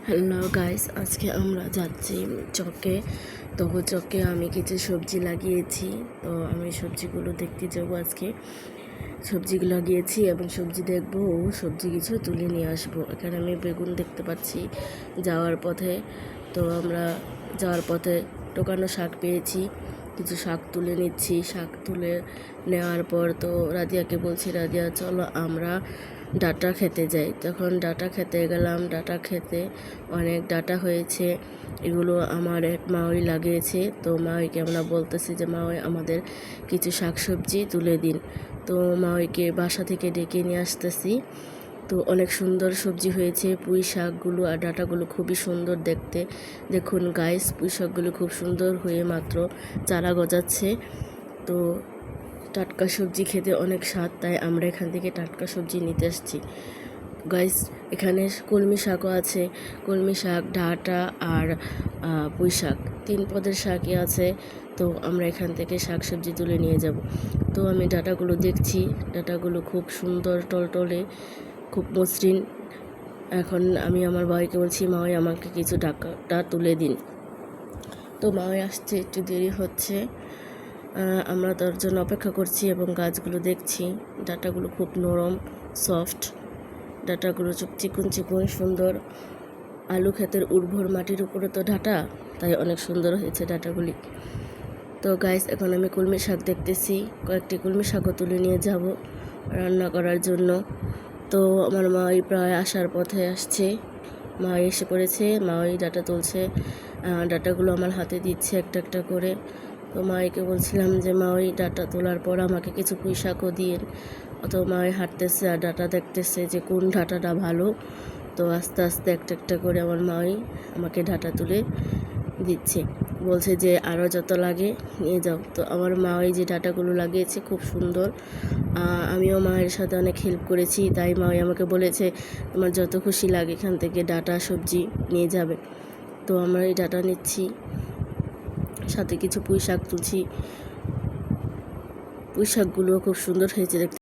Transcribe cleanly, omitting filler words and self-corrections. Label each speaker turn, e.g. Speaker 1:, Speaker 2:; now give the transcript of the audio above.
Speaker 1: Hello guys, আজকে আমরা যাচ্ছি চকে। তো চকে আমি কিছু সবজি লাগিয়েছি, তো আমি সবজিগুলো দেখতে যাবো। আজকে সবজিগুলো লাগিয়েছি এবং সবজি দেখবো ও সবজি কিছু তুলে নিয়ে আসবো। এখানে আমি বেগুন দেখতে পাচ্ছি যাওয়ার পথে। তো আমরা যাওয়ার পথে টোকানো শাক পেয়েছি, কিছু শাক তুলে নিচ্ছি। শাক তুলে নেওয়ার পর তো রাদিয়াকে বলছি, রাদিয়া চলো আমরা ডাটা খেতে যাই। তখন ডাটা খেতে গেলাম। ডাটা খেতে অনেক ডাটা হয়েছে, এগুলো আমার এক মাওই লাগিয়েছে। তো মাওইকে আমরা বলতেছি যে মাওই আমাদের কিছু শাকসবজি তুলে দিন। তো মাওইকে বাসা থেকে ডেকে নিয়ে আসতেছি। তো অনেক সুন্দর সবজি হয়েছে। পুঁই শাকগুলো আর ডাঁটাগুলো খুবই সুন্দর দেখতে। দেখুন গাইস, পুঁই শাকগুলো খুব সুন্দর হয়ে মাত্র চারা গজাচ্ছে। তো টাটকা সবজি খেতে অনেক স্বাদ, তাই আমরা এখান থেকে টাটকা সবজি নিতে আসছি গাইস। এখানে কলমি শাকও আছে, কলমি শাক, ডাঁটা আর পুঁই শাক, 3 পদের শাকই আছে। তো আমরা এখান থেকে শাক সবজি তুলে নিয়ে যাব। তো আমি ডাঁটাগুলো দেখছি, ডাঁটাগুলো খুব সুন্দর টলটলে, খুব মসৃণ। এখন আমি আমার ভাইকে বলছি, মাওই আমাকে কিছু ডাঁটা তুলে দিন। তো মাওই আসছে, একটু দেরি হচ্ছে। আমরা তার জন্য অপেক্ষা করছি এবং গাছগুলো দেখছি। ডাঁটাগুলো খুব নরম, সফট। ডাঁটাগুলো চিকন চিকন সুন্দর। আলু ক্ষেতের উর্বর মাটির উপরে তো ডাঁটা, তাই অনেক সুন্দর হয়েছে ডাঁটাগুলি। তো গাইস, এখন আমি কলমি শাক দেখতেছি, কয়েকটি কলমি শাকও তুলে নিয়ে যাব রান্না করার জন্য। তো আমার মা প্রায় আসার পথে আসছে, মা এসে পড়েছে। মা ডাঁটা তুলছে, ডাঁটাগুলো আমার হাতে দিচ্ছে একটা একটা করে। তো মাকে বলছিলাম যে মা ডাঁটা তোলার পর আমাকে কিছু পুঁই শাকও দিয়ে। তো মা হাঁটতেছে আর ডাঁটা দেখতেছে যে কোন ডাঁটাটা ভালো। তো আস্তে আস্তে একটা একটা করে আমার মাই আমাকে ডাঁটা তুলে দিচ্ছে, বলছে যে আরও যত লাগে নিয়ে যাও। তো আমার মা ওই যে ডাঁটাগুলো লাগিয়েছে খুব সুন্দর। আমিও মায়ের সাথে অনেক হেল্প করেছি, তাই মা আমাকে বলেছে তোমার যত খুশি লাগে এখান থেকে ডাঁটা সবজি নিয়ে যাবে। তো আমরা এই ডাঁটা নিচ্ছি, সাথে কিছু পুঁই শাক তুলছি। পুঁই শাকগুলো খুব সুন্দর হয়েছে দেখতে।